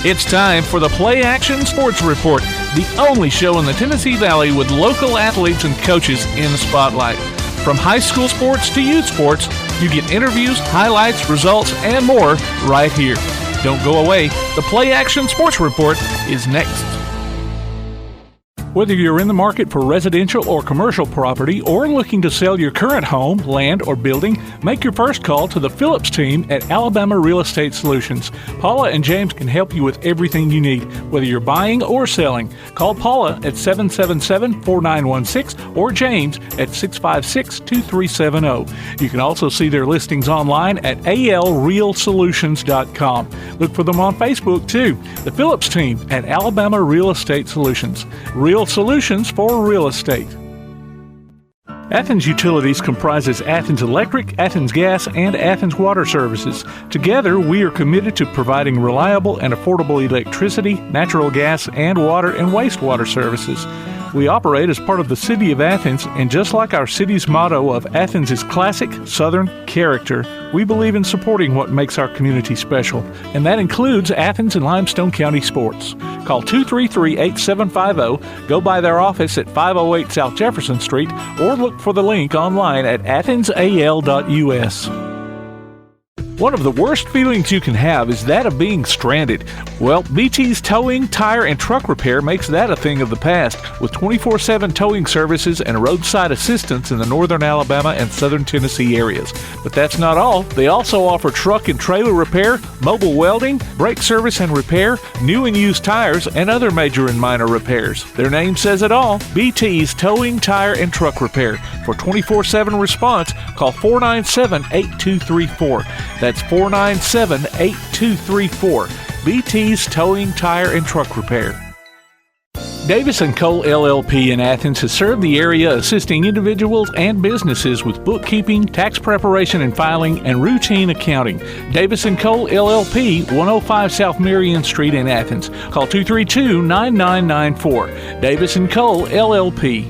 It's time for the PlayAction Sports Report, the only show in the Tennessee Valley with local athletes and coaches in the spotlight. From high school sports to youth sports, you get interviews, highlights, results, and more right here. Don't go away. The PlayAction Sports Report is next. Whether you're in the market for residential or commercial property or looking to sell your current home, land, or building, make your first call to the Phillips team at Alabama Real Estate Solutions. Paula and James can help you with everything you need, whether you're buying or selling. Call Paula at 777-4916 or James at 656-2370. You can also see their listings online at alrealsolutions.com. Look for them on Facebook too. The Phillips team at Alabama Real Estate Solutions. Real solutions for real estate. Athens Utilities comprises Athens Electric, Athens Gas, and Athens Water Services. Together, we are committed to providing reliable and affordable electricity, natural gas, and water and wastewater services. We operate as part of the City of Athens, and just like our city's motto of Athens is classic Southern character, we believe in supporting what makes our community special, and that includes Athens and Limestone County sports. Call 233-8750, go by their office at 508 South Jefferson Street, or look for the link online at athensal.us. One of the worst feelings you can have is that of being stranded. Well, BT's Towing, Tire, and Truck Repair makes that a thing of the past, with 24/7 towing services and roadside assistance in the northern Alabama and southern Tennessee areas. But that's not all. They also offer truck and trailer repair, mobile welding, brake service and repair, new and used tires, and other major and minor repairs. Their name says it all, BT's Towing, Tire, and Truck Repair. For 24/7 response, call 497-8234. That's 497-8234. BT's Towing, Tire, and Truck Repair. Davis & Cole LLP in Athens has served the area assisting individuals and businesses with bookkeeping, tax preparation and filing, and routine accounting. Davis & Cole LLP, 105 South Marion Street in Athens. Call 232-9994. Davis & Cole LLP.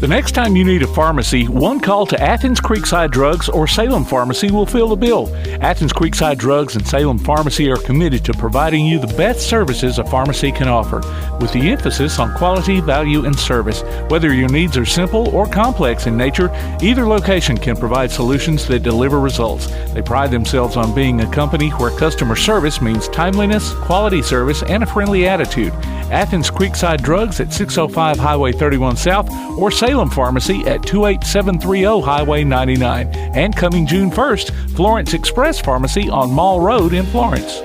The next time you need a pharmacy, one call to Athens Creekside Drugs or Salem Pharmacy will fill the bill. Athens Creekside Drugs and Salem Pharmacy are committed to providing you the best services a pharmacy can offer, with the emphasis on quality, value, and service. Whether your needs are simple or complex in nature, either location can provide solutions that deliver results. They pride themselves on being a company where customer service means timeliness, quality service, and a friendly attitude. Athens Creekside Drugs at 605 Highway 31 South or Salem Pharmacy at 28730 Highway 99. And coming June 1st, Florence Express Pharmacy on Mall Road in Florence.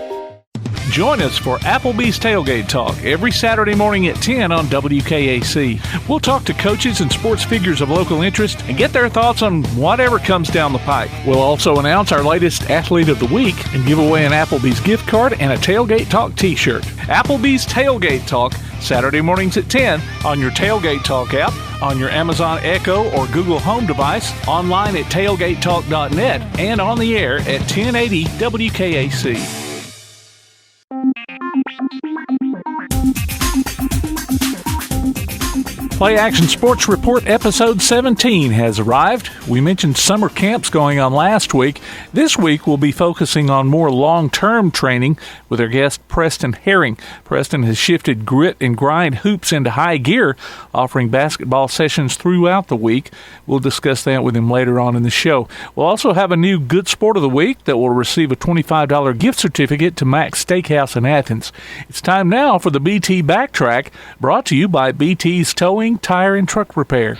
Join us for Applebee's Tailgate Talk every Saturday morning at 10 on WKAC. We'll talk to coaches and sports figures of local interest and get their thoughts on whatever comes down the pike. We'll also announce our latest Athlete of the Week and give away an Applebee's gift card and a Tailgate Talk t-shirt. Applebee's Tailgate Talk, Saturday mornings at 10 on your Tailgate Talk app, on your Amazon Echo or Google Home device, online at tailgatetalk.net, and on the air at 1080 WKAC. PlayAction Sports Report Episode 17 has arrived. We mentioned summer camps going on last week. This week we'll be focusing on more long-term training with our guest Preston Herring. Preston has shifted grit and grind hoops into high gear, offering basketball sessions throughout the week. We'll discuss that with him later on in the show. We'll also have a new Good Sport of the Week that will receive a $25 gift certificate to Mac's Steakhouse in Athens. It's time now for the BT Backtrack, brought to you by BT's Towing, Tire, and Truck Repair.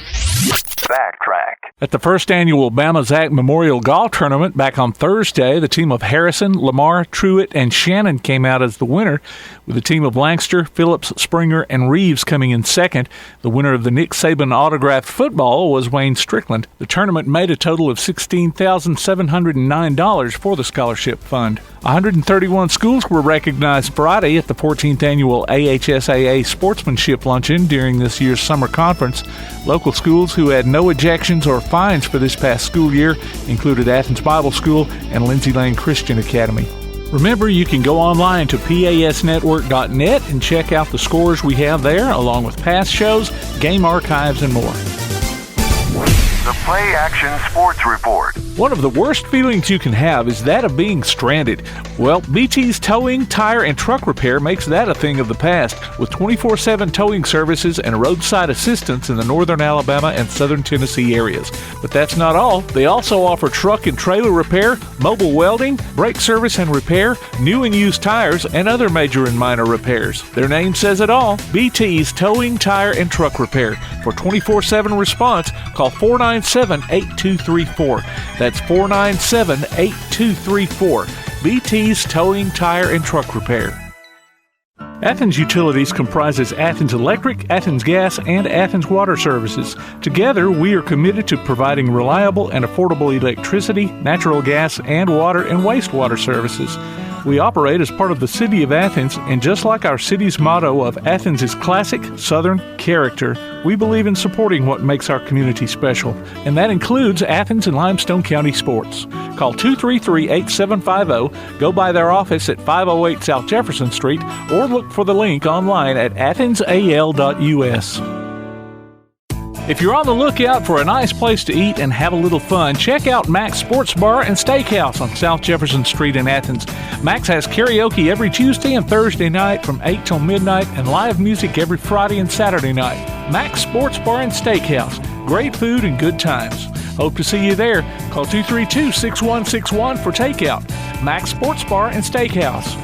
Backtrack. At the first annual Bama Zach Memorial Golf Tournament back on Thursday, the team of Harrison, Lamar, Truitt, and Shannon came out as the winner, with the team of Langster, Phillips, Springer, and Reeves coming in second. The winner of the Nick Saban autographed football was Wayne Strickland. The tournament made a total of $16,709 for the scholarship fund. 131 schools were recognized Friday at the 14th annual AHSAA Sportsmanship Luncheon during this year's summer conference. Local schools who had no ejections or fines for this past school year included Athens Bible School and Lindsay Lane Christian Academy. Remember, you can go online to pasnetwork.net and check out the scores we have there, along with past shows, game archives, and more. The PlayAction Sports Report. One of the worst feelings you can have is that of being stranded. Well, BT's Towing, Tire, and Truck Repair makes that a thing of the past, with 24/7 towing services and roadside assistance in the northern Alabama and southern Tennessee areas. But that's not all. They also offer truck and trailer repair, mobile welding, brake service and repair, new and used tires, and other major and minor repairs. Their name says it all, BT's Towing, Tire, and Truck Repair. For 24/7 response, call 497-8234. That's 497-8234. BT's Towing, Tire, and Truck Repair. Athens Utilities comprises Athens Electric, Athens Gas, and Athens Water Services. Together, we are committed to providing reliable and affordable electricity, natural gas, and water and wastewater services. We operate as part of the City of Athens, and just like our city's motto of Athens is classic Southern character, we believe in supporting what makes our community special, and that includes Athens and Limestone County sports. Call 233-8750, go by their office at 508 South Jefferson Street, or look for the link online at athensal.us. If you're on the lookout for a nice place to eat and have a little fun, check out Mac's Sports Bar and Steakhouse on South Jefferson Street in Athens. Mac's has karaoke every Tuesday and Thursday night from 8 till midnight and live music every Friday and Saturday night. Mac's Sports Bar and Steakhouse. Great food and good times. Hope to see you there. Call 232-6161 for takeout. Mac's Sports Bar and Steakhouse.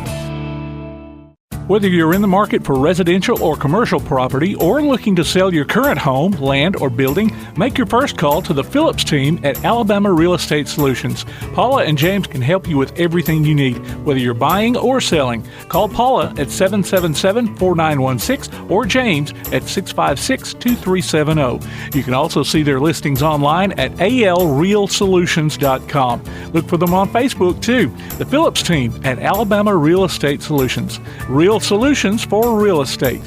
Whether you're in the market for residential or commercial property or looking to sell your current home, land, or building, make your first call to the Phillips team at Alabama Real Estate Solutions. Paula and James can help you with everything you need, whether you're buying or selling. Call Paula at 777-4916 or James at 656-2370. You can also see their listings online at alrealsolutions.com. Look for them on Facebook too. The Phillips team at Alabama Real Estate Solutions. Real solutions for real estate.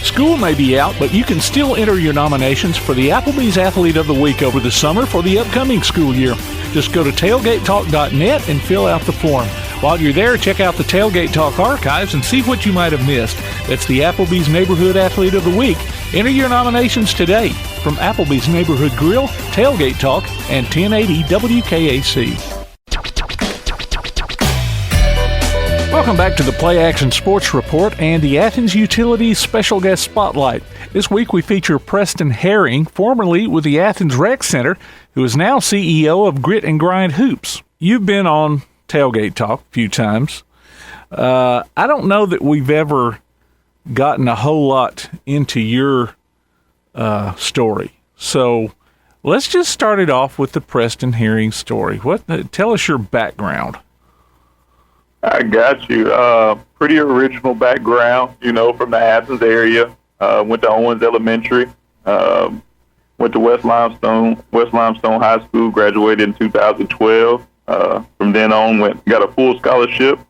School may be out, but you can still enter your nominations for the Applebee's Athlete of the Week over the summer for the upcoming school year. Just go to tailgatetalk.net and fill out the form. While you're there, check out the Tailgate Talk archives and see what you might have missed. That's the Applebee's Neighborhood Athlete of the Week. Enter your nominations today from Applebee's Neighborhood Grill, Tailgate Talk, and 1080 WKAC. Welcome back to the PlayAction Sports Report and the Athens Utilities Special Guest Spotlight. This week we feature Preston Herring, formerly with the Athens Rec Center, who is now CEO of Grit and Grind Hoops. You've been on Tailgate Talk a few times. I don't know that we've ever gotten a whole lot into your story. So let's just start it off with the Preston Herring story. Tell us your background. I got you. Pretty original background, from the Athens area. Went to Owens Elementary. Went to West Limestone High School. Graduated in 2012. From then on, got a full scholarship.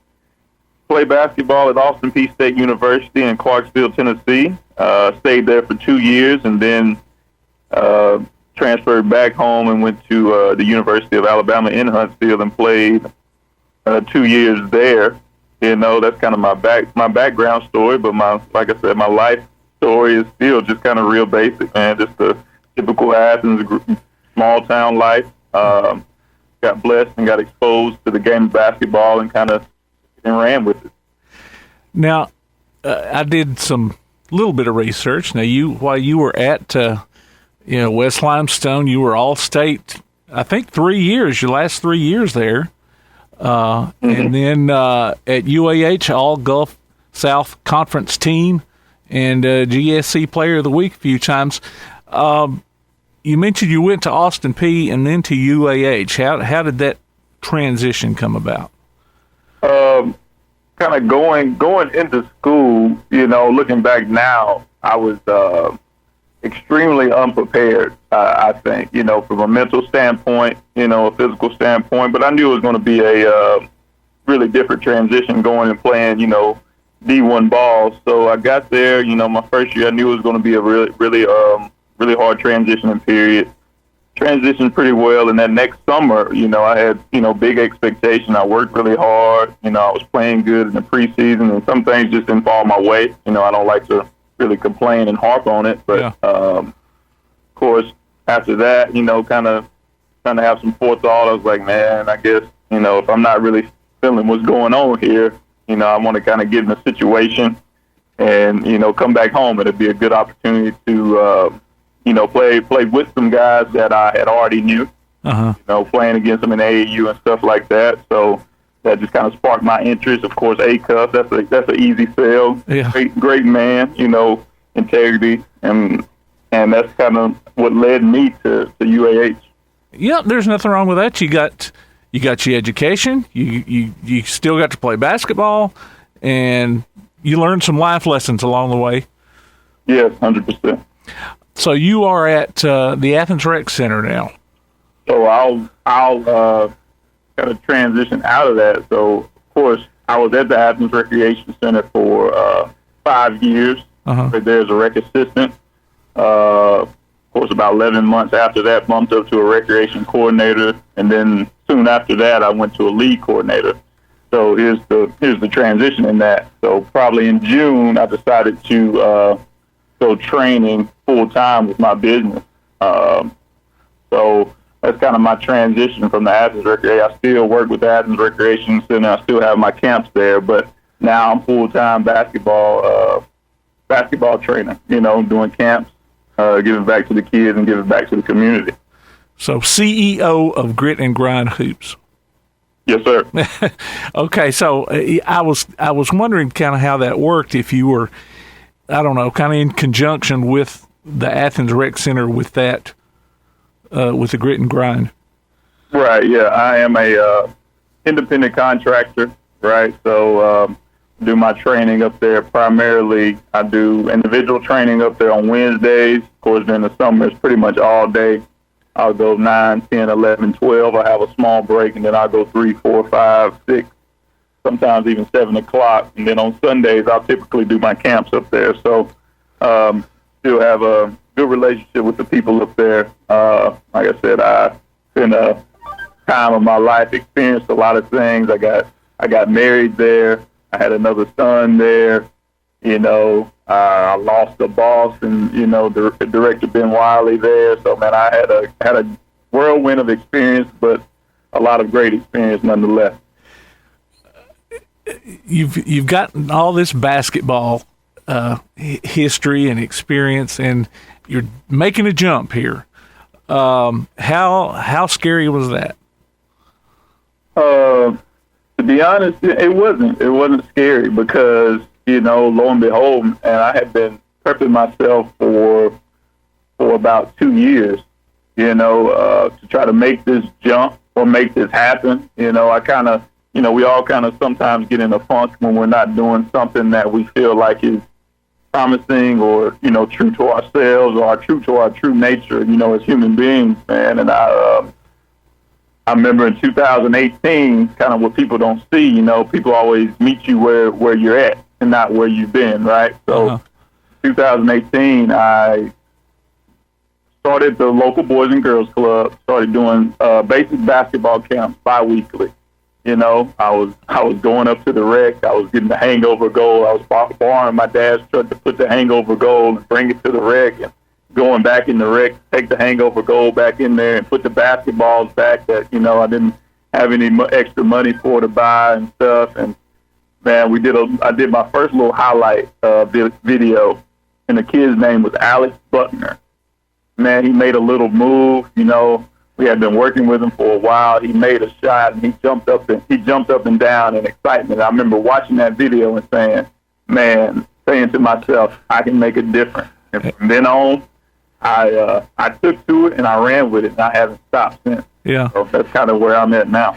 Played basketball at Austin Peay State University in Clarksville, Tennessee. Stayed there for 2 years, and then transferred back home and went to the University of Alabama in Huntsville and played 2 years there. That's kind of my background story, but like I said, my life story is still just kind of real basic, man. Just a typical Athens small town life. Got blessed and got exposed to the game of basketball and kind of ran with it. Now, I did some little bit of research. Now, while you were at West Limestone, you were All-State, I think 3 years. Your last 3 years there. And then at UAH, All Gulf South Conference team and GSC Player of the Week a few times. You mentioned you went to Austin Peay and then to UAH. How did that transition come about? Kind of going into school, looking back now, I was extremely unprepared, I think, from a mental standpoint, a physical standpoint. But I knew it was going to be a really different transition going and playing, D1 ball. So I got there, my first year, I knew it was going to be a really hard transitioning period. Transitioned pretty well. And that next summer, I had, big expectation. I worked really hard. I was playing good in the preseason, and some things just didn't fall my way. I don't like to really complain and harp on it, but of course after that, kind of trying to have some forethought. I was like, man, I guess, if I'm not really feeling what's going on here, I want to kind of get in a situation and, come back home. It'd be a good opportunity to, play with some guys that I had already knew, playing against them in AAU and stuff like that. So that just kind of sparked my interest. Of course, A-Cuff, that's an easy sell. Yeah. Great man, integrity, and that's kind of what led me to UAH. Yeah, there's nothing wrong with that. You got your education. You still got to play basketball, and you learned some life lessons along the way. Yes, 100%. So you are at the Athens Rec Center now. So I'll kind of transition out of that. So of course I was at the Athens Recreation Center for 5 years. There as a rec assistant. Of course, about 11 months after that, bumped up to a recreation coordinator, and then soon after that, I went to a league coordinator. So here's the transition in that. So probably in June, I decided to go training full time with my business. So that's kind of my transition from the Athens Recreation. I still work with the Athens Recreation Center. I still have my camps there, but now I'm full time basketball trainer. Doing camps. Giving back to the kids and giving back to the community. So CEO of Grit and Grind Hoops. Yes, sir. Okay, so I was wondering kind of how that worked. If you were, I don't know, kind of in conjunction with the Athens Rec Center with that, with the Grit and Grind. Right. Yeah, I am a independent contractor. Right. So. Do my training up there primarily. I do individual training up there on Wednesdays. Of course, during the summer, it's pretty much all day. I'll go 9, 10, 11, 12. I have a small break, and then I'll go 3, 4, 5, 6, sometimes even 7 o'clock. And then on Sundays, I'll typically do my camps up there. So still have a good relationship with the people up there. Like I said, I spent a time of my life, experienced a lot of things. I got married there. I had another son there, I lost a boss and, Director Ben Wiley there. So, man, I had a whirlwind of experience, but a lot of great experience nonetheless. You've gotten all this basketball history and experience, and you're making a jump here. How scary was that? To be honest, it wasn't scary because, lo and behold, and I had been prepping myself for about 2 years, to try to make this jump or make this happen. I kind of, we all kind of sometimes get in a funk when we're not doing something that we feel like is promising or, true to ourselves or true to our true nature, as human beings, man. And I remember in 2018, kind of what people don't see, people always meet you where you're at and not where you've been, right? So 2018, I started the local Boys and Girls Club, started doing basic basketball camps bi-weekly. I was going up to the rec. I was getting the hangover goal. I was borrowing my dad's truck to put the hangover goal and bring it to the rec, and going back in the rec, take the hangover goal back in there and put the basketballs back that, I didn't have any extra money for to buy and stuff. And, man, I did my first little highlight video, and the kid's name was Alex Buckner. Man, he made a little move, We had been working with him for a while. He made a shot, and he jumped up and down in excitement. I remember watching that video and saying to myself, I can make a difference. And from then on, I took to it and I ran with it, and I haven't stopped since. Yeah. So that's kind of where I'm at now.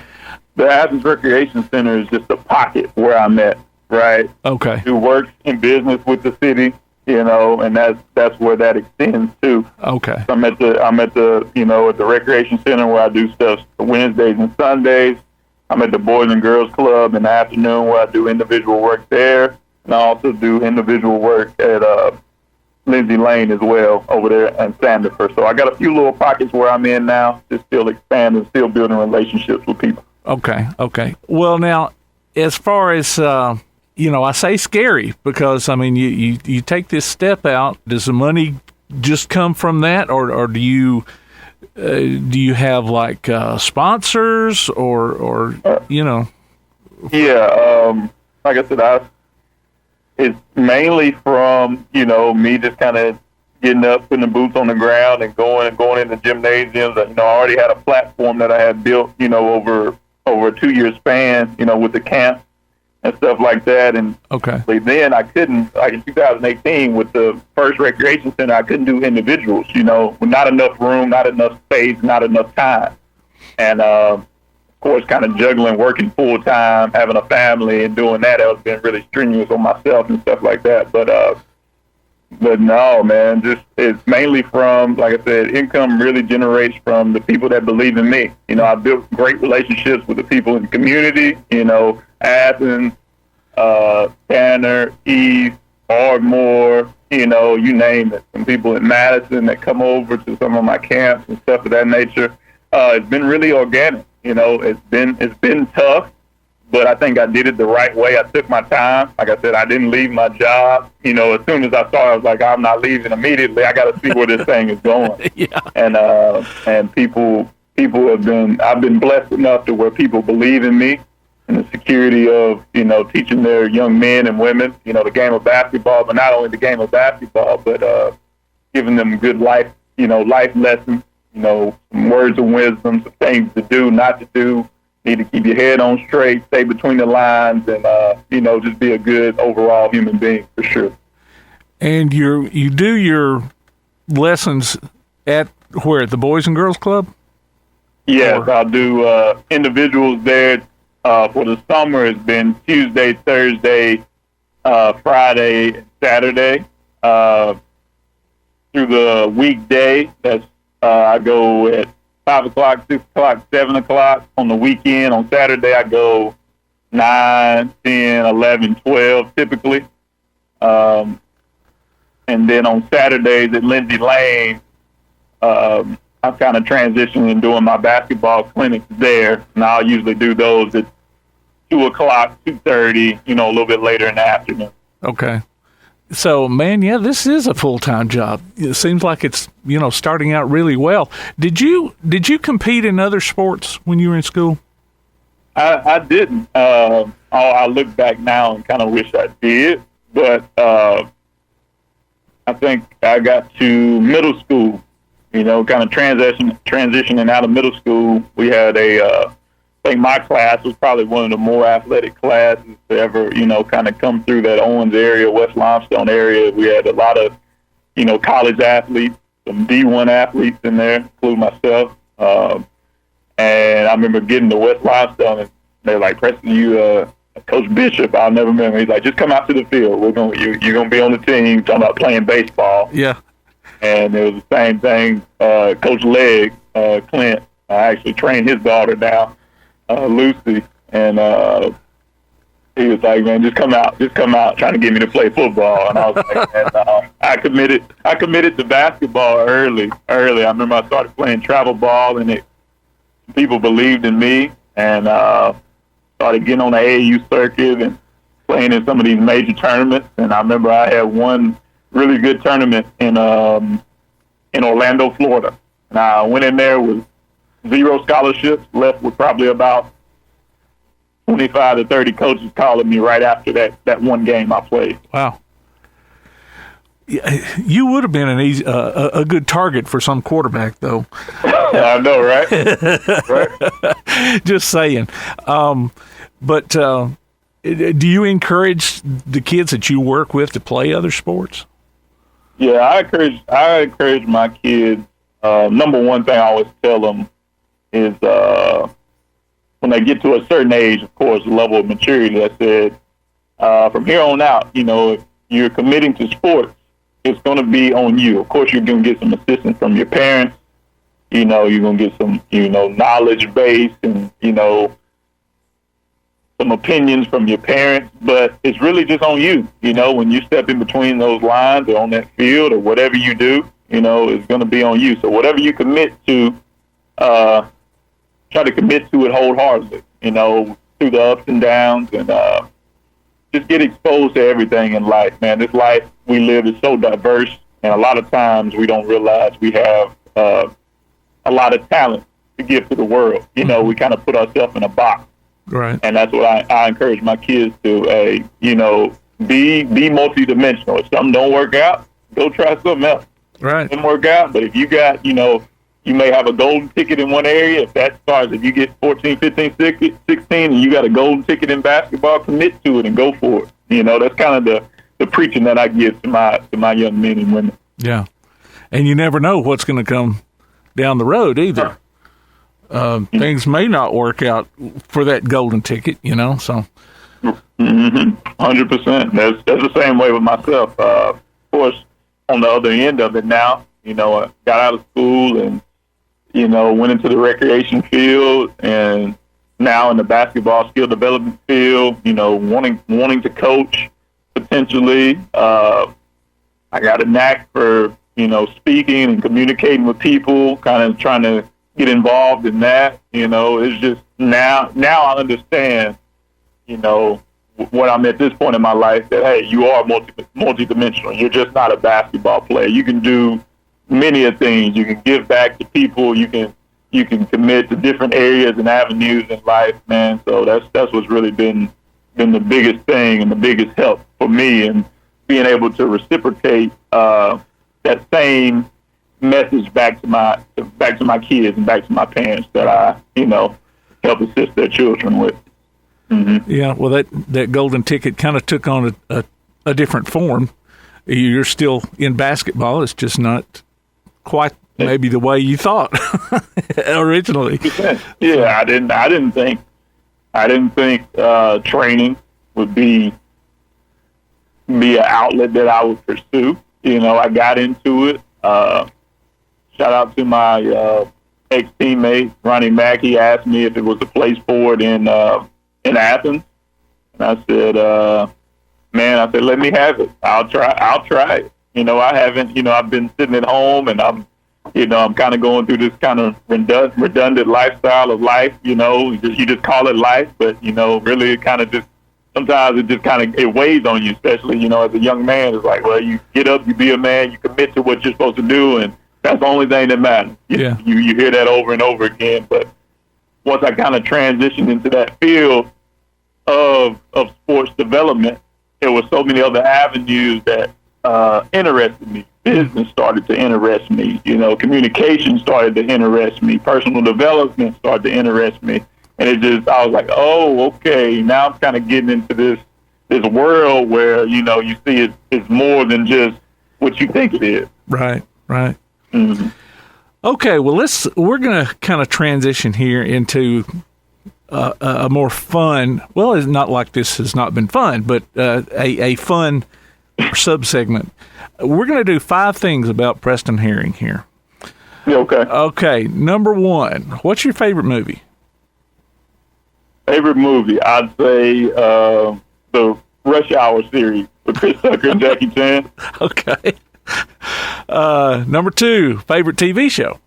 The Athens Recreation Center is just a pocket where I'm at, right? Okay. Do work in business with the city, and that's where that extends to. Okay. I'm at the at the Recreation Center where I do stuff Wednesdays and Sundays. I'm at the Boys and Girls Club in the afternoon where I do individual work there, and I also do individual work at Lindsay Lane as well over there in Sandifer. So I got a few little pockets where I'm in now, just still expanding, still building relationships with people. Okay. Well, now, as far as, I say scary because, you take this step out. Does the money just come from that, or do you do you have like sponsors or you know? Yeah, like I said, it's mainly from, me just kind of getting up, putting the boots on the ground and going into gymnasiums. I already had a platform that I had built, over a 2-year span, with the camp and stuff like that. And then I couldn't, like in 2018 with the first recreation center, I couldn't do individuals, with not enough room, not enough space, not enough time. And, of course, kind of juggling, working full time, having a family and doing that has been really strenuous on myself and stuff like that. But no, man, just it's mainly from, like I said, income really generates from the people that believe in me. I built great relationships with the people in the community, Athens, Tanner, East, Ardmore, you name it. Some people in Madison that come over to some of my camps and stuff of that nature. It's been really organic. It's been tough, but I think I did it the right way. I took my time. Like I said, I didn't leave my job. As soon as I started, I was like, I'm not leaving immediately. I got to see where this thing is going. Yeah. And people have been. I've been blessed enough to where people believe in me and the security of teaching their young men and women the game of basketball, but not only the game of basketball, but giving them good life life lessons. Some words of wisdom, some things to do, not to do. Need to keep your head on straight, stay between the lines, and just be a good overall human being for sure. And you do your lessons at where, at the Boys and Girls Club? Yes, I'll do individuals there. For the summer, it's been Tuesday, Thursday, Friday, and Saturday. Through the weekday, that's I go at 5 o'clock, 6 o'clock, 7 o'clock. On the weekend, on Saturday, I go 9, 10, 11, 12 typically. And then on Saturdays at Lindsay Lane, I'm kind of transitioning and doing my basketball clinics there. And I'll usually do those at 2 o'clock, 2:30, a little bit later in the afternoon. Okay. So, man, yeah, this is a full-time job. It seems like it's, starting out really well. Did you compete in other sports when you were in school? I didn't. I look back now and kind of wish I did, but I think I got to middle school, kind of transitioning out of middle school. We had I think my class was probably one of the more athletic classes to ever, kind of come through that Owens area, West Limestone area. We had a lot of, college athletes, some D1 athletes in there, including myself. And I remember getting to West Limestone, and they're like, Preston, you, Coach Bishop, I'll never remember. He's like, just come out to the field. You're going to be on the team, talking about playing baseball. Yeah. And it was the same thing. Coach Legg, Clint, I actually trained his daughter now. Lucy, and he was like, man, just come out, trying to get me to play football. And I was like, man, I committed to basketball early. I remember I started playing travel ball, and people believed in me, and started getting on the AAU circuit and playing in some of these major tournaments. And I remember I had one really good tournament in Orlando, Florida. And I went in there with 0 scholarships, left with probably about 25 to 30 coaches calling me right after that one game I played. Wow. You would have been a good target for some quarterback, though. I know, right? Right. Just saying. But do you encourage the kids that you work with to play other sports? Yeah, I encourage my kids. Number one thing I always tell them is when they get to a certain age, of course, level of maturity, I said, from here on out, if you're committing to sports, it's going to be on you. Of course, you're going to get some assistance from your parents. You're going to get some, knowledge base and, some opinions from your parents, but it's really just on you. When you step in between those lines or on that field or whatever you do, it's going to be on you. So whatever you commit to, try to commit to it wholeheartedly, through the ups and downs, and just get exposed to everything in life, man. This life we live is so diverse, and a lot of times we don't realize we have a lot of talent to give to the world. You know, we kind of put ourselves in a box. Right. And that's what I encourage my kids to, you know, be multidimensional. If something don't work out, go try something else. Right. It didn't work out, but if you got, you know, you may have a golden ticket in one area. If you get 14, 15, 16, and you got a golden ticket in basketball, commit to it and go for it. You know, that's kind of the preaching that I give to my young men and women. Yeah. And you never know what's going to come down the road either. Things may not work out for that golden ticket, you know, so. 100%. That's the same way with myself. Of course, on the other end of it now, you know, I got out of school and, you know, went into the recreation field, and now in the basketball skill development field, you know, wanting to coach potentially. I got a knack for, you know, speaking and communicating with people, kind of trying to get involved in that. You know, it's just now I understand, you know, when I'm at this point in my life that, hey, you are multidimensional. You're just not a basketball player. You can do many of things. You can give back to people. You can commit to different areas and avenues in life, man. So that's what's really been the biggest thing and the biggest help for me, and being able to reciprocate that same message back to my kids and back to my parents that I, you know, help assist their children with. Mm-hmm. Yeah, well, that golden ticket kind of took on a different form. You're still in basketball. It's just not quite maybe the way you thought originally. Yeah, I didn't think training would be an outlet that I would pursue. You know, I got into it. Shout out to my ex-teammate Ronnie Mack. He asked me if it was a place for it in Athens, and I said, let me have it. I'll try it. You know, I haven't. You know, I've been sitting at home, and I'm kind of going through this kind of redundant lifestyle of life. You know, you just call it life, but you know, really, it kind of just sometimes it weighs on you, especially, you know, as a young man. It's like, well, you get up, you be a man, you commit to what you're supposed to do, and that's the only thing that matters. Yeah. You hear that over and over again, but once I kind of transitioned into that field of sports development, there were so many other avenues that interested me. Business started to interest me. You know, communication started to interest me. Personal development started to interest me. And I was like, oh, okay, now I'm kind of getting into this world where, you know, you see it's more than just what you think it is. Right, right. Mm-hmm. Okay, well, we're going to kind of transition here into a more fun, well, it's not like this has not been fun, but a fun sub-segment. We're going to do 5 things about Preston Herring here. Yeah, okay. Okay, number 1, what's your favorite movie? Favorite movie, I'd say the Rush Hour series with Chris Tucker and Jackie Chan. Okay. Number 2, favorite TV show?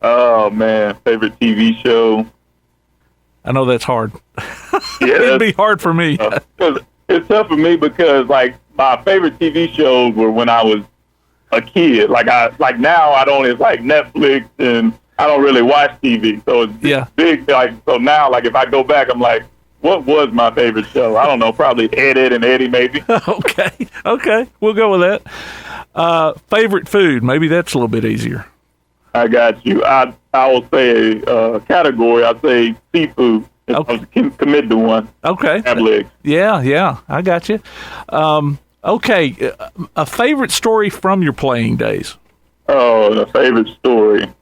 Oh, man, favorite TV show. I know that's hard. Yeah, it'd be hard for me. It's tough for me because, like, my favorite TV shows were when I was a kid. Like now I don't. It's like Netflix, and I don't really watch TV. So it's big. Like, so now, like, if I go back, I'm like, what was my favorite show? I don't know. Probably Ed and Eddie, maybe. Okay, we'll go with that. Favorite food? Maybe that's a little bit easier. I got you. I will say a category. I'd say seafood. Okay. I was committed to one. Okay. Crab legs. Yeah, I got you. Okay, a favorite story from your playing days? Oh, the favorite story.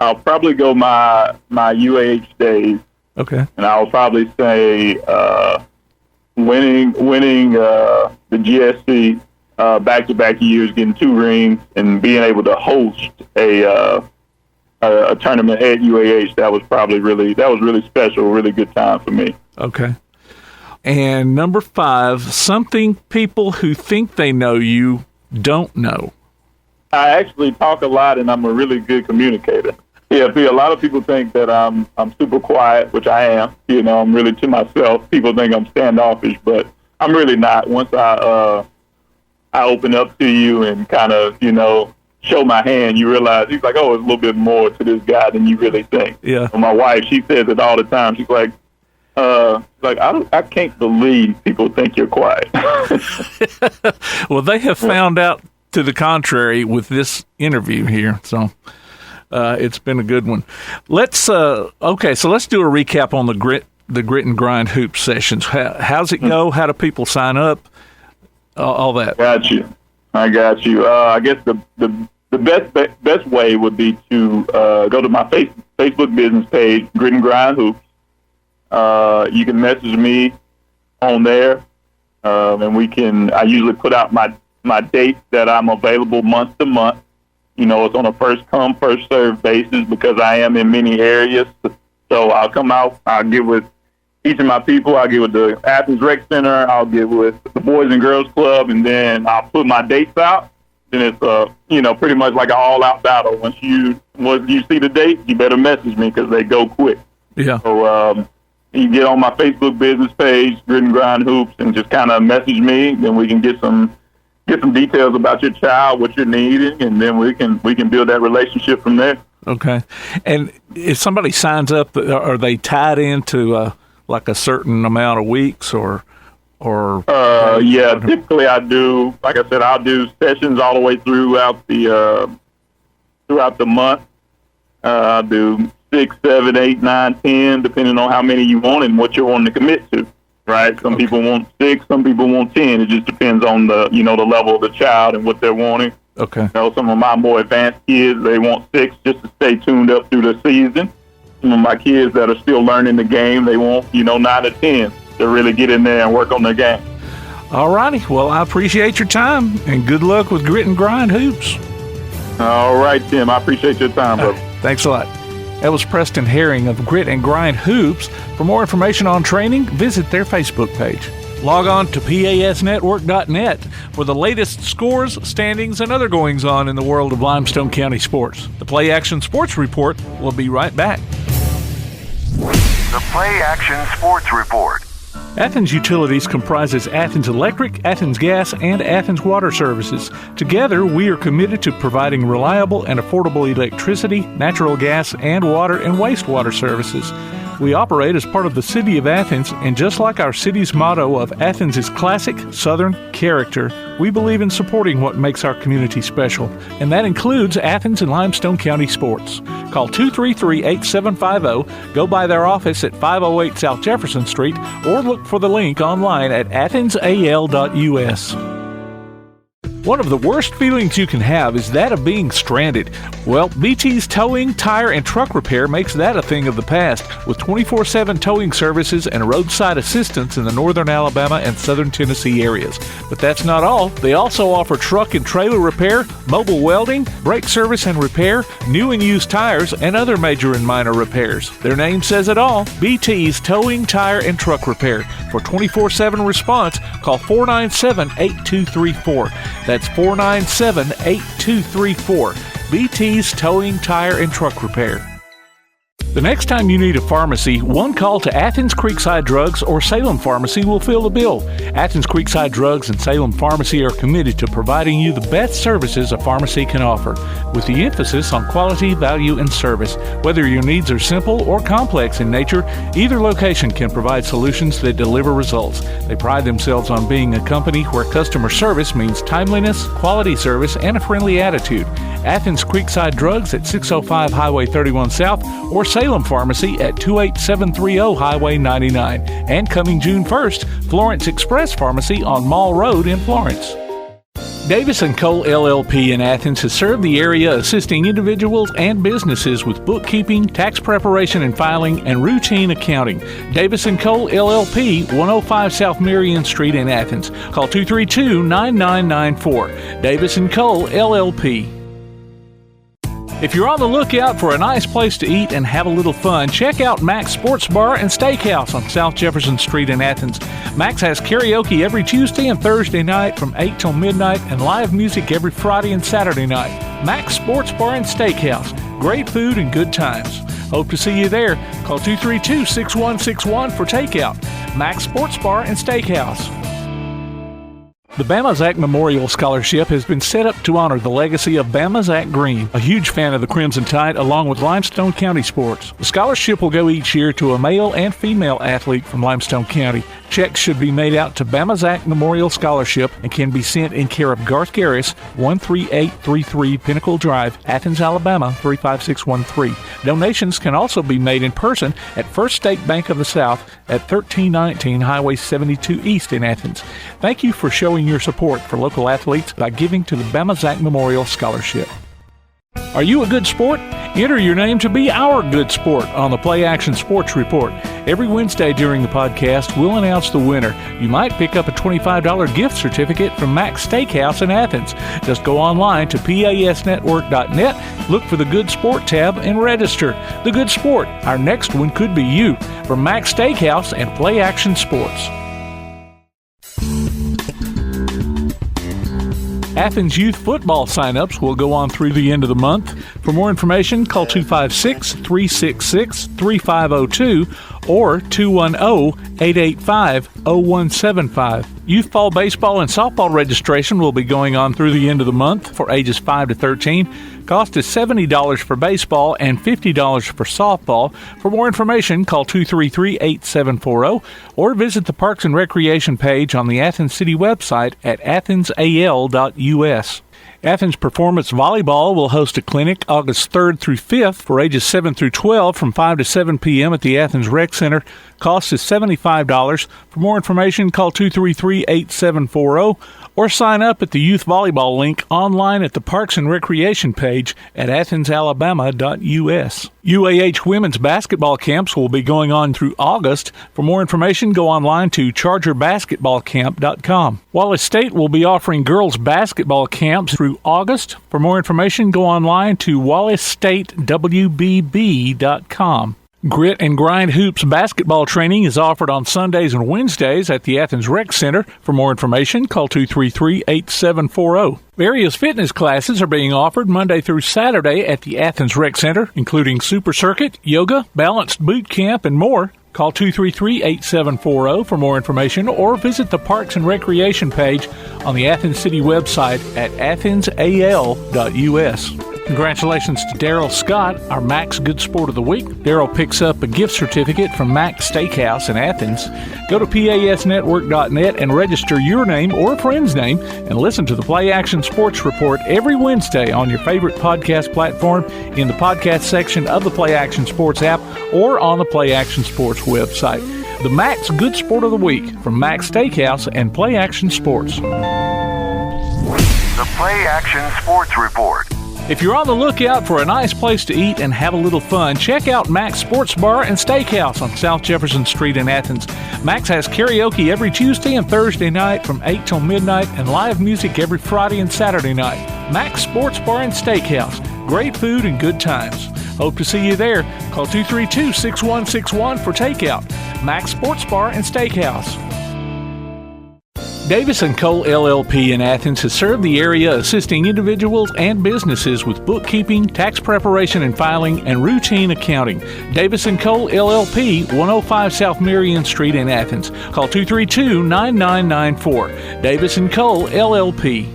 I'll probably go my UAH days. Okay. And I'll probably say winning the GSC back-to-back years, getting 2 rings, and being able to host a tournament at UAH. That was really special, really good time for me. Okay. And number 5, something people who think they know you don't know. I actually talk a lot, and I'm a really good communicator. Yeah, see, a lot of people think that I'm super quiet, which I am. You know, I'm really to myself. People think I'm standoffish, but I'm really not. Once I open up to you and kind of, you know, show my hand, you realize, he's like, oh, it's a little bit more to this guy than you really think. Yeah. So my wife, she says it all the time. She's like, I can't believe people think you're quiet. Well, they have found out to the contrary with this interview here. So it's been a good one. Let's so let's do a recap on the grit and grind hoop sessions. How's it go? How do people sign up? All that. I got you. I guess the best way would be to go to my Facebook business page, Grit and Grind Hoops. You can message me on there, and I usually put out my dates that I'm available month to month. You know, it's on a first come, first served basis because I am in many areas. So I'll come out, I'll get with each of my people, I'll get with the Athens Rec Center, I'll get with the Boys and Girls Club, and then I'll put my dates out. Then it's pretty much like an all out battle. Once you see the date, you better message me because they go quick. Yeah. So you get on my Facebook business page, Grit and Grind Hoops, and just kind of message me. Then we can get some details about your child, what you're needing, and then we can build that relationship from there. Okay. And if somebody signs up, are they tied into like a certain amount of weeks or? Yeah, typically I do. Like I said, I'll do sessions all the way throughout the month. I'll do 6, 7, 8, 9, 10, depending on how many you want and what you're wanting to commit to. Right? Some people want 6, some people want 10. It just depends on the level of the child and what they're wanting. Okay. Some of my more advanced kids, they want 6 just to stay tuned up through the season. Some of my kids that are still learning the game, they want 9 to 10 to really get in there and work on their game. All righty. Well, I appreciate your time and good luck with Grit and Grind Hoops. All right, Tim. I appreciate your time, brother. Thanks a lot. That was Preston Herring of Grit and Grind Hoops. For more information on training, visit their Facebook page. Log on to PASnetwork.net for the latest scores, standings, and other goings-on in the world of Limestone County sports. The PlayAction Sports Report will be right back. The PlayAction Sports Report. Athens Utilities comprises Athens Electric, Athens Gas, and Athens Water Services. Together, we are committed to providing reliable and affordable electricity, natural gas, and water and wastewater services. We operate as part of the City of Athens, and just like our city's motto of Athens is classic Southern character, we believe in supporting what makes our community special, and that includes Athens and Limestone County sports. Call 233-8750, go by their office at 508 South Jefferson Street, or look for the link online at athensal.us. One of the worst feelings you can have is that of being stranded. Well, BT's Towing, Tire, and Truck Repair makes that a thing of the past, with 24/7 towing services and roadside assistance in the northern Alabama and southern Tennessee areas. But that's not all. They also offer truck and trailer repair, mobile welding, brake service and repair, new and used tires, and other major and minor repairs. Their name says it all, BT's Towing, Tire, and Truck Repair. For 24/7 response, call 497-8234. That's 497-8234. BT's Towing, Tire, and Truck Repair. The next time you need a pharmacy, one call to Athens Creekside Drugs or Salem Pharmacy will fill the bill. Athens Creekside Drugs and Salem Pharmacy are committed to providing you the best services a pharmacy can offer, with the emphasis on quality, value, and service. Whether your needs are simple or complex in nature, either location can provide solutions that deliver results. They pride themselves on being a company where customer service means timeliness, quality service, and a friendly attitude. Athens Creekside Drugs at 605 Highway 31 South or Salem Pharmacy at 28730 Highway 99. And coming June 1st, Florence Express Pharmacy on Mall Road in Florence. Davis & Cole LLP in Athens has served the area assisting individuals and businesses with bookkeeping, tax preparation and filing, and routine accounting. Davis & Cole LLP, 105 South Marion Street in Athens. Call 232-9994. Davis & Cole LLP. If you're on the lookout for a nice place to eat and have a little fun, check out Mac's Sports Bar and Steakhouse on South Jefferson Street in Athens. Mac's has karaoke every Tuesday and Thursday night from 8 till midnight and live music every Friday and Saturday night. Mac's Sports Bar and Steakhouse. Great food and good times. Hope to see you there. Call 232-6161 for takeout. Mac's Sports Bar and Steakhouse. The Bama Zach Memorial Scholarship has been set up to honor the legacy of Bama Zach Green, a huge fan of the Crimson Tide along with Limestone County sports. The scholarship will go each year to a male and female athlete from Limestone County. Checks should be made out to Bama Zach Memorial Scholarship and can be sent in care of Garth Garris, 13833 Pinnacle Drive, Athens, Alabama, 35613. Donations can also be made in person at First State Bank of the South at 1319 Highway 72 East in Athens. Thank you for showing your support for local athletes by giving to the Bama Zach Memorial Scholarship. Are you a good sport? Enter your name to be our good sport on the PlayAction Sports Report. Every Wednesday during the podcast, we'll announce the winner. You might pick up a $25 gift certificate from Mac's Steakhouse in Athens. Just go online to pasnetwork.net, look for the Good Sport tab, and register. The Good Sport. Our next one could be you. From Mac's Steakhouse and PlayAction Sports. Athens Youth Football sign-ups will go on through the end of the month. For more information, call 256-366-3502 or 210-885-0175. Youth fall baseball and softball registration will be going on through the end of the month for ages 5 to 13. Cost is $70 for baseball and $50 for softball. For more information, call 233-8740 or visit the Parks and Recreation page on the Athens City website at athensal.us. Athens Performance Volleyball will host a clinic August 3rd through 5th for ages 7 through 12 from 5 to 7 p.m. at the Athens Rec Center. Cost is $75. For more information, call 233-8740 or sign up at the Youth Volleyball link online at the Parks and Recreation page at athensalabama.us. UAH women's basketball camps will be going on through August. For more information, go online to chargerbasketballcamp.com. Wallace State will be offering girls basketball camps through August. For more information, go online to wallacestatewbb.com. Grit and Grind Hoops basketball training is offered on Sundays and Wednesdays at the Athens Rec Center. For more information, call 233-8740. Various fitness classes are being offered Monday through Saturday at the Athens Rec Center, including Super Circuit, yoga, balanced boot camp, and more. Call 233-8740 for more information or visit the Parks and Recreation page on the Athens City website at athensal.us. Congratulations to Daryl Scott, our Mac's Good Sport of the Week. Daryl picks up a gift certificate from Mac's Steakhouse in Athens. Go to pasnetwork.net and register your name or a friend's name and listen to the PlayAction Sports Report every Wednesday on your favorite podcast platform, in the podcast section of the PlayAction Sports app, or on the PlayAction Sports website. The Mac's Good Sport of the Week from Mac's Steakhouse and PlayAction Sports. The PlayAction Sports Report. If you're on the lookout for a nice place to eat and have a little fun, check out Mac's Sports Bar and Steakhouse on South Jefferson Street in Athens. Mac's has karaoke every Tuesday and Thursday night from 8 till midnight and live music every Friday and Saturday night. Mac's Sports Bar and Steakhouse. Great food and good times. Hope to see you there. Call 232-6161 for takeout. Mac's Sports Bar and Steakhouse. Davis & Cole LLP in Athens has served the area assisting individuals and businesses with bookkeeping, tax preparation and filing, and routine accounting. Davis & Cole LLP, 105 South Marion Street in Athens. Call 232-9994. Davis & Cole LLP.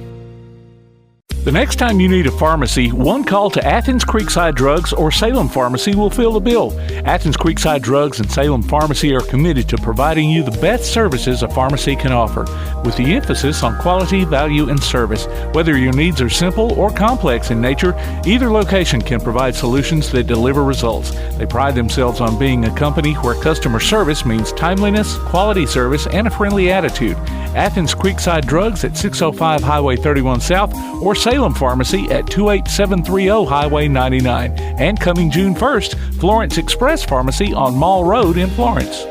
The next time you need a pharmacy, one call to Athens Creekside Drugs or Salem Pharmacy will fill the bill. Athens Creekside Drugs and Salem Pharmacy are committed to providing you the best services a pharmacy can offer, with the emphasis on quality, value, and service. Whether your needs are simple or complex in nature, either location can provide solutions that deliver results. They pride themselves on being a company where customer service means timeliness, quality service, and a friendly attitude. Athens Creekside Drugs at 605 Highway 31 South or Salem Pharmacy at 28730 Highway 99. And coming June 1st, Florence Express Pharmacy on Mall Road in Florence.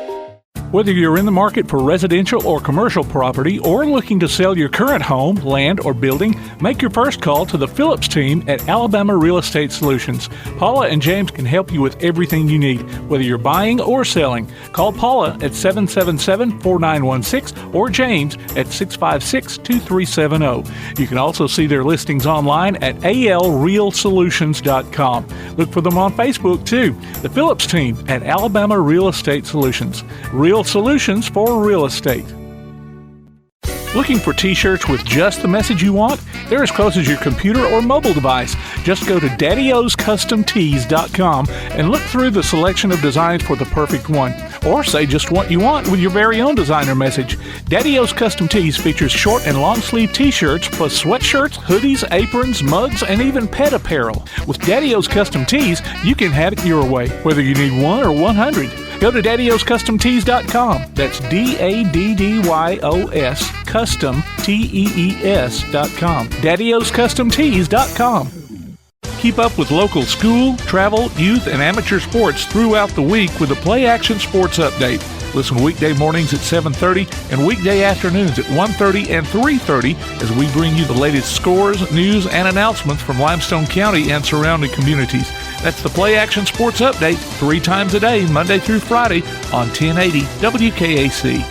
Whether you're in the market for residential or commercial property or looking to sell your current home, land, or building, make your first call to the Phillips team at Alabama Real Estate Solutions. Paula and James can help you with everything you need, whether you're buying or selling. Call Paula at 777-4916 or James at 656-2370. You can also see their listings online at alrealsolutions.com. Look for them on Facebook too. The Phillips team at Alabama Real Estate Solutions. Real solutions for real estate. Looking for t-shirts with just the message you want? They're as close as your computer or mobile device. Just go to daddyoscustomtees.com and look through the selection of designs for the perfect one. Or say just what you want with your very own designer message. Daddy O's Custom Tees features short and long sleeve t-shirts plus sweatshirts, hoodies, aprons, mugs, and even pet apparel. With Daddy O's Custom Tees, you can have it your way, whether you need 1 or 100. Go to daddyoscustomtees.com. That's DADDYOS Custom TEES.com. daddyoscustomtees.com. Keep up with local school, travel, youth, and amateur sports throughout the week with the PlayAction Sports Update. Listen weekday mornings at 7:30 and weekday afternoons at 1:30 and 3:30 as we bring you the latest scores, news, and announcements from Limestone County and surrounding communities. That's the PlayAction Sports Update 3 times a day, Monday through Friday on 1080 WKAC.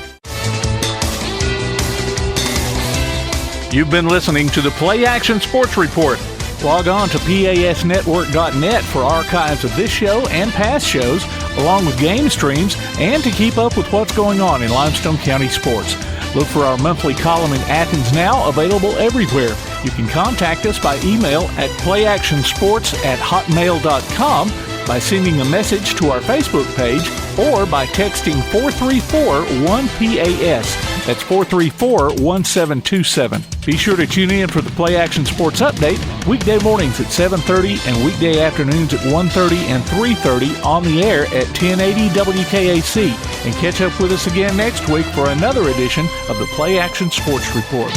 You've been listening to the PlayAction Sports Report. Log on to PASnetwork.net for archives of this show and past shows, along with game streams, and to keep up with what's going on in Limestone County sports. Look for our monthly column in Athens Now, available everywhere. You can contact us by email at playactionsports@hotmail.com, by sending a message to our Facebook page, or by texting 434-1PAS. That's 434-1727. Be sure to tune in for the PlayAction Sports Update weekday mornings at 7:30 and weekday afternoons at 1:30 and 3:30 on the air at 1080 WKAC. And catch up with us again next week for another edition of the PlayAction Sports Report.